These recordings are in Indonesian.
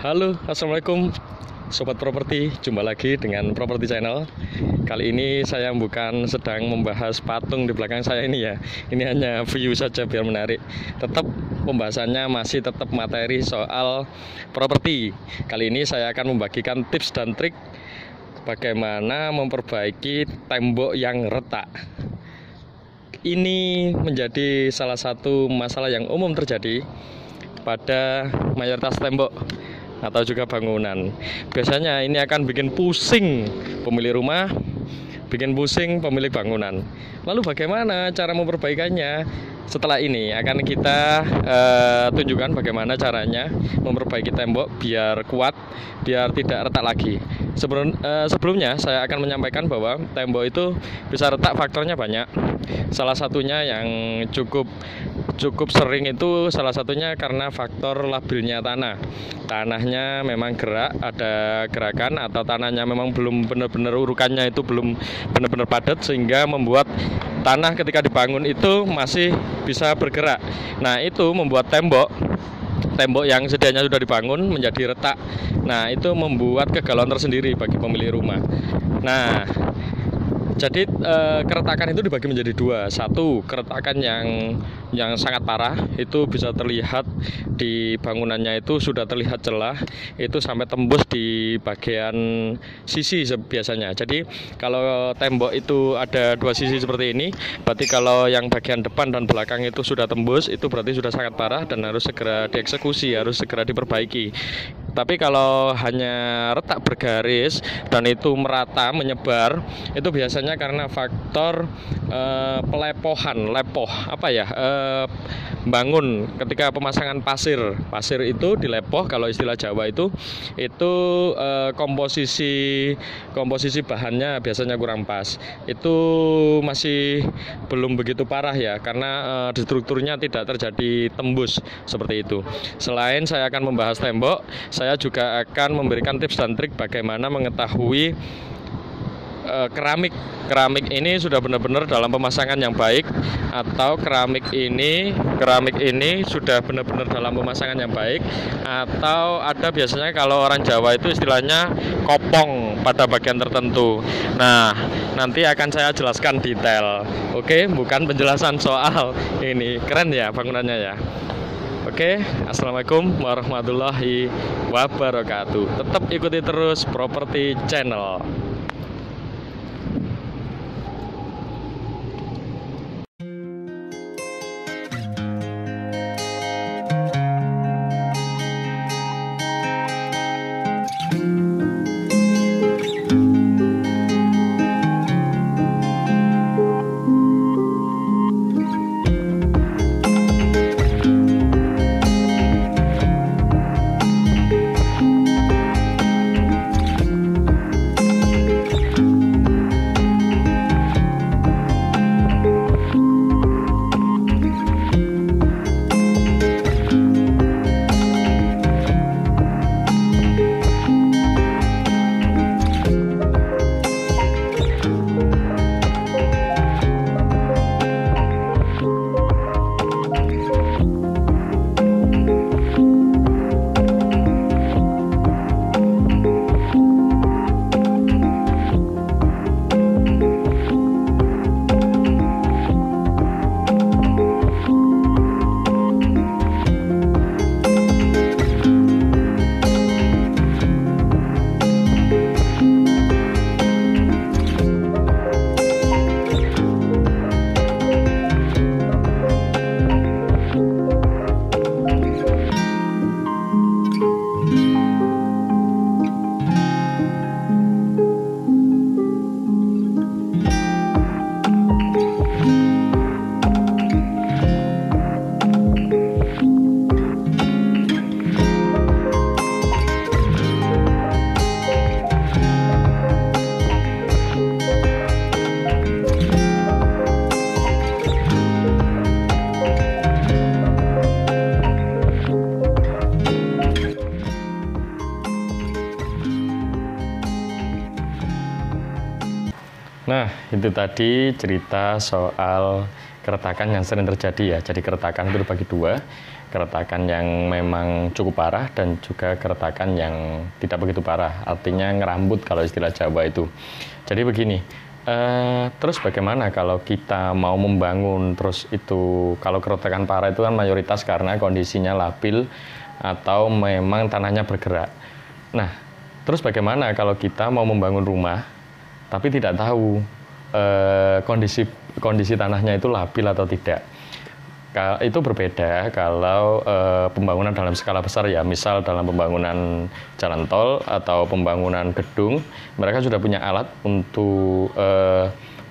Halo, assalamualaikum Sobat Properti. Jumpa lagi dengan Properti Channel. Kali ini saya bukan sedang membahas patung di belakang saya ini ya. Ini hanya view saja biar menarik. Tetap pembahasannya masih tetap materi soal properti. Kali ini saya akan membagikan tips dan trik bagaimana memperbaiki tembok yang retak. Ini menjadi salah satu masalah yang umum terjadi pada mayoritas tembok atau juga bangunan. Biasanya ini akan bikin pusing pemilik rumah, bikin pusing pemilik bangunan. Lalu bagaimana cara memperbaikannya? Setelah ini akan kita tunjukkan bagaimana caranya memperbaiki tembok biar kuat, biar tidak retak lagi. Sebelumnya saya akan menyampaikan bahwa tembok itu bisa retak, faktornya banyak. Salah satunya yang cukup sering itu salah satunya karena faktor labilnya tanah. Tanahnya memang gerak, ada gerakan, atau tanahnya memang belum benar-benar urukannya itu belum benar-benar padat sehingga membuat tanah ketika dibangun itu masih bisa bergerak. Nah, itu membuat tembok yang sedianya sudah dibangun menjadi retak. Nah, itu membuat kegalauan tersendiri bagi pemilik rumah. Nah, jadi keretakan itu dibagi menjadi dua. Satu, keretakan yang sangat parah, itu bisa terlihat di bangunannya, itu sudah terlihat celah, itu sampai tembus di bagian sisi biasanya. Jadi kalau tembok itu ada dua sisi seperti ini, berarti kalau yang bagian depan dan belakang itu sudah tembus, itu berarti sudah sangat parah dan harus segera dieksekusi, harus segera diperbaiki. Tapi kalau hanya retak bergaris dan itu merata menyebar, itu biasanya karena faktor bangun ketika pemasangan pasir itu dilepoh, kalau istilah Jawa itu komposisi bahannya biasanya kurang pas. Itu masih belum begitu parah ya, karena di strukturnya tidak terjadi tembus seperti itu. Selain saya akan membahas tembok, saya juga akan memberikan tips dan trik bagaimana mengetahui keramik ini sudah benar-benar dalam pemasangan yang baik, atau keramik ini sudah benar-benar dalam pemasangan yang baik, atau ada biasanya kalau orang Jawa itu istilahnya kopong pada bagian tertentu. Nah, nanti akan saya jelaskan detail. Oke, bukan penjelasan soal ini. Keren ya bangunannya ya. Oke, assalamualaikum warahmatullahi wabarakatuh. Tetap ikuti terus Properti Channel. Nah, itu tadi cerita soal keretakan yang sering terjadi ya. Jadi keretakan itu dibagi dua. keretakan yang memang cukup parah dan juga keretakan yang tidak begitu parah, artinya ngerambut kalau istilah Jawa itu. Jadi begini, terus bagaimana kalau kita mau membangun terus itu, kalau keretakan parah itu kan mayoritas karena kondisinya labil atau memang tanahnya bergerak. Nah, terus bagaimana kalau kita mau membangun rumah tapi tidak tahu kondisi tanahnya itu labil atau tidak? Itu berbeda kalau pembangunan dalam skala besar ya, misal dalam pembangunan jalan tol atau pembangunan gedung, mereka sudah punya alat untuk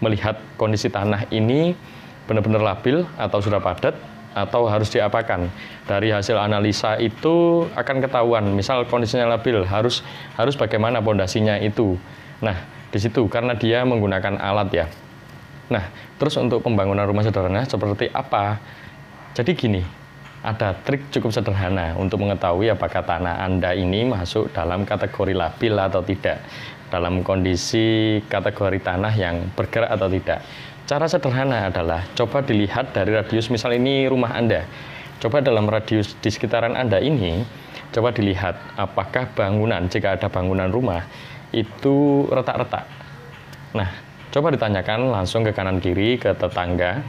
melihat kondisi tanah ini benar-benar labil atau sudah padat atau harus diapakan. Dari hasil analisa itu akan ketahuan, misal kondisinya labil, harus bagaimana pondasinya itu. Nah, di situ karena dia menggunakan alat ya. Nah, terus untuk pembangunan rumah sederhana seperti apa? Jadi gini, ada trik cukup sederhana untuk mengetahui apakah tanah Anda ini masuk dalam kategori labil atau tidak, dalam kondisi kategori tanah yang bergerak atau tidak. Cara sederhana adalah coba dilihat dari radius, misal ini rumah Anda. Coba dalam radius di sekitaran Anda ini, coba dilihat apakah bangunan, jika ada bangunan rumah, itu retak-retak. Nah, coba ditanyakan langsung ke kanan kiri, ke tetangga,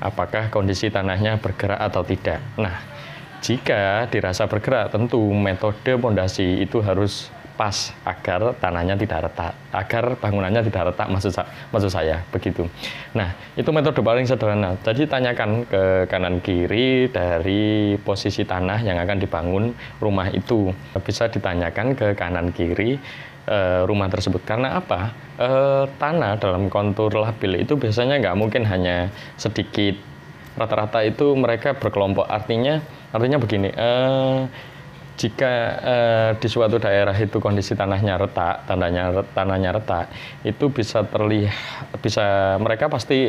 apakah kondisi tanahnya bergerak atau tidak. Nah, jika dirasa bergerak, tentu metode pondasi itu harus pas agar tanahnya tidak retak, agar bangunannya tidak retak, maksud saya begitu. Nah, itu metode paling sederhana. Jadi tanyakan ke kanan kiri dari posisi tanah yang akan dibangun rumah itu. Bisa ditanyakan ke kanan kiri rumah tersebut. Karena apa? Tanah dalam kontur labil itu biasanya nggak mungkin hanya sedikit. Rata-rata itu mereka berkelompok. Artinya begini. Jika di suatu daerah itu kondisi tanahnya retak, tanahnya retak, itu bisa terlihat, mereka pasti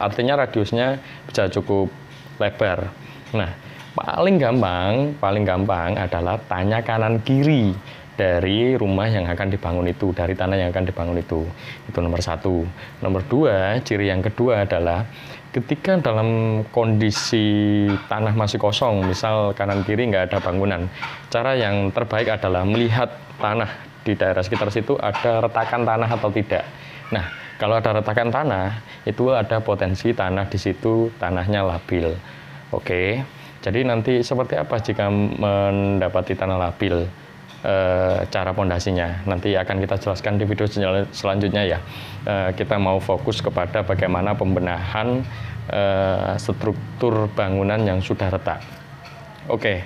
artinya radiusnya bisa cukup lebar. Nah, paling gampang adalah tanya kanan kiri dari rumah yang akan dibangun itu, dari tanah yang akan dibangun itu. Itu nomor satu. Nomor dua, ciri yang kedua adalah ketika dalam kondisi tanah masih kosong, misal kanan kiri nggak ada bangunan, cara yang terbaik adalah melihat tanah di daerah sekitar situ ada retakan tanah atau tidak. Nah, kalau ada retakan tanah, itu ada potensi tanah di situ, tanahnya labil. Oke, jadi nanti seperti apa jika mendapati tanah labil? Cara pondasinya nanti akan kita jelaskan di video selanjutnya ya. Kita mau fokus kepada bagaimana pembenahan struktur bangunan yang sudah retak. Oke,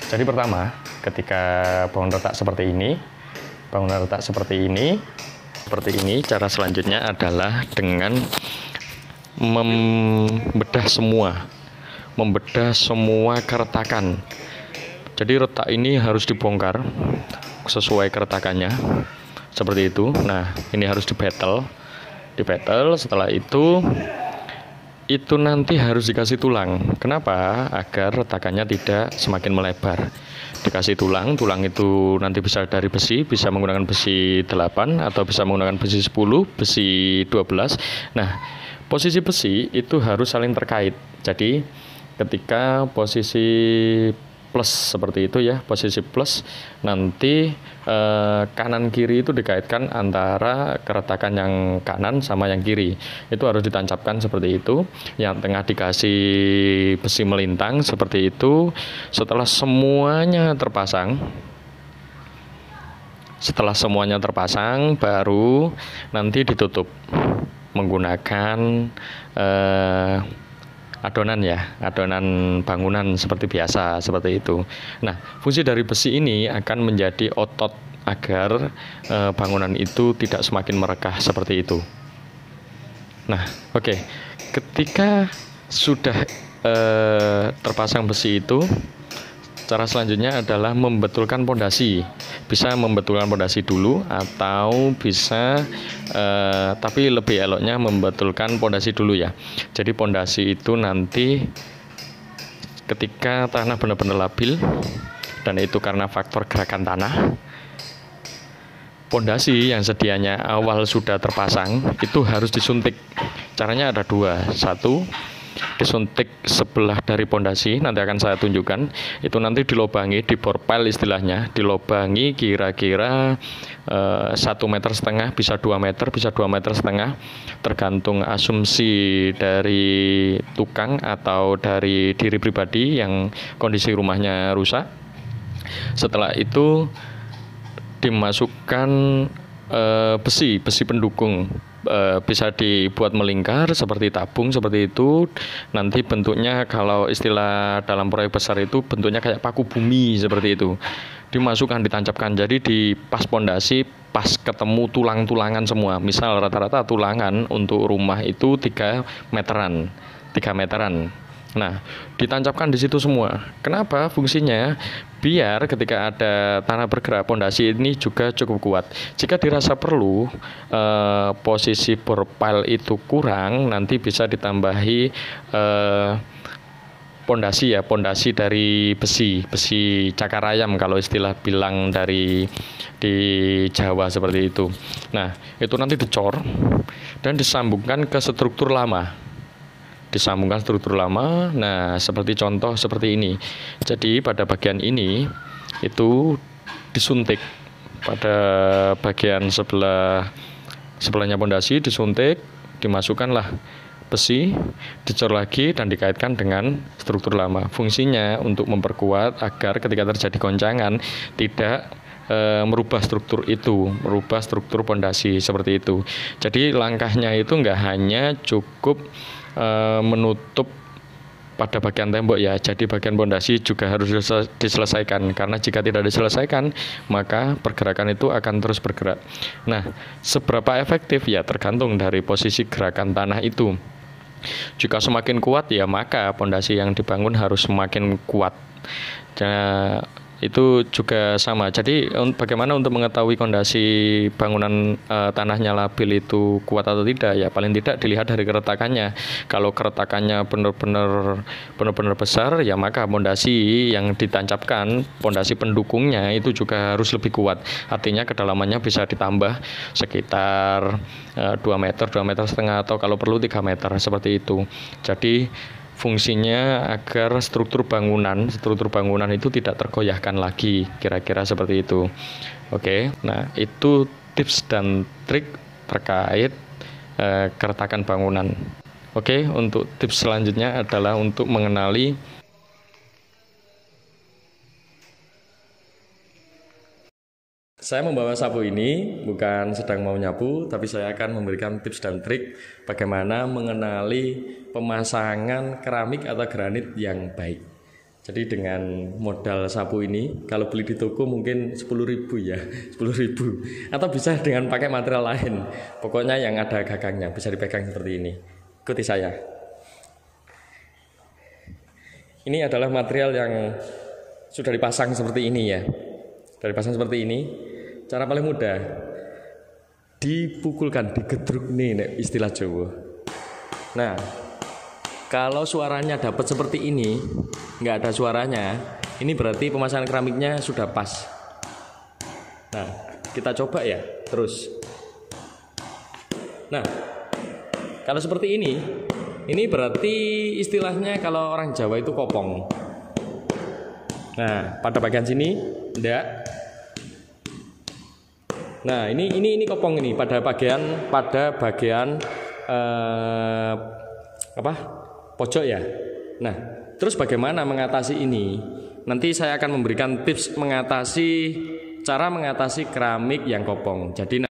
jadi pertama ketika bangunan retak seperti ini, cara selanjutnya adalah dengan membedah semua keretakan. Jadi retak ini harus dibongkar sesuai keretakannya, seperti itu. Nah, ini harus dibetel. Setelah itu nanti harus dikasih tulang. Kenapa? Agar retakannya tidak semakin melebar. Dikasih tulang itu nanti bisa dari besi, bisa menggunakan besi 8 atau bisa menggunakan besi 10, besi 12. Nah, posisi besi itu harus saling terkait. Jadi ketika posisi plus seperti itu ya, posisi plus, nanti kanan kiri itu dikaitkan antara keretakan yang kanan sama yang kiri, itu harus ditancapkan seperti itu. Yang tengah dikasih besi melintang seperti itu. Setelah semuanya terpasang, baru nanti ditutup menggunakan adonan bangunan seperti biasa, seperti itu. Nah, fungsi dari besi ini akan menjadi otot agar bangunan itu tidak semakin merekah seperti itu. Nah, oke. Ketika sudah terpasang besi itu, cara selanjutnya adalah membetulkan pondasi. Bisa membetulkan pondasi dulu atau bisa tapi lebih eloknya membetulkan pondasi dulu ya. Jadi pondasi itu nanti ketika tanah benar-benar labil, dan itu karena faktor gerakan tanah, pondasi yang sedianya awal sudah terpasang itu harus disuntik. Caranya ada dua. Satu, disuntik sebelah dari pondasi, nanti akan saya tunjukkan. Itu nanti dilobangi, diborpel istilahnya, dilobangi kira-kira 1,5 meter, bisa 2 meter, bisa 2,5 meter, tergantung asumsi dari tukang atau dari diri pribadi yang kondisi rumahnya rusak. Setelah itu dimasukkan besi pendukung, bisa dibuat melingkar seperti tabung seperti itu. Nanti bentuknya kalau istilah dalam proyek besar itu bentuknya kayak paku bumi seperti itu. Dimasukkan, ditancapkan, jadi di pas pondasi pas ketemu tulang-tulangan semua. Misal rata-rata tulangan untuk rumah itu 3 meteran. Nah, ditancapkan di situ semua. Kenapa? Fungsinya biar ketika ada tanah bergerak, pondasi ini juga cukup kuat. Jika dirasa perlu posisi borpel itu kurang, nanti bisa ditambahi pondasi dari besi cakar ayam kalau istilah bilang di Jawa seperti itu. Nah, itu nanti dicor dan disambungkan ke struktur lama. Nah, seperti contoh seperti ini. Jadi pada bagian ini itu disuntik, pada bagian sebelahnya pondasi disuntik, dimasukkanlah besi, dicor lagi dan dikaitkan dengan struktur lama. Fungsinya untuk memperkuat agar ketika terjadi goncangan tidak merubah struktur pondasi seperti itu. Jadi langkahnya itu nggak hanya cukup menutup pada bagian tembok ya, jadi bagian pondasi juga harus diselesaikan, karena jika tidak diselesaikan maka pergerakan itu akan terus bergerak. Nah, seberapa efektif ya tergantung dari posisi gerakan tanah itu. Jika semakin kuat ya maka pondasi yang dibangun harus semakin kuat. Nah, itu juga sama. Jadi bagaimana untuk mengetahui kondisi bangunan tanahnya labil itu kuat atau tidak? Ya paling tidak dilihat dari keretakannya. Kalau keretakannya benar-benar besar, ya maka pondasi yang ditancapkan, pondasi pendukungnya itu juga harus lebih kuat. Artinya kedalamannya bisa ditambah sekitar 2 meter, 2,5 meter, atau kalau perlu 3 meter seperti itu. Jadi fungsinya agar struktur bangunan itu tidak tergoyahkan lagi, kira-kira seperti itu. Oke, nah itu tips dan trik terkait keretakan bangunan. Oke, untuk tips selanjutnya adalah untuk mengenali saya membawa sapu ini bukan sedang mau nyapu, tapi saya akan memberikan tips dan trik bagaimana mengenali pemasangan keramik atau granit yang baik. Jadi dengan modal sapu ini, kalau beli di toko mungkin 10.000 ya, 10.000. Atau bisa dengan pakai material lain. Pokoknya yang ada gagangnya, bisa dipegang seperti ini. Ikuti saya. Ini adalah material yang sudah dipasang seperti ini ya. Sudah dipasang seperti ini. Cara paling mudah, dipukulkan, digedruk nih istilah Jawa. Nah, kalau suaranya dapat seperti ini, nggak ada suaranya, ini berarti pemasangan keramiknya sudah pas. Nah, kita coba ya, terus. Nah, kalau seperti ini berarti istilahnya kalau orang Jawa itu kopong. Nah, pada bagian sini, enggak. Nah, ini kopong ini pada bagian pojok ya. Nah, terus bagaimana mengatasi ini? Nanti saya akan memberikan tips cara mengatasi keramik yang kopong. Jadi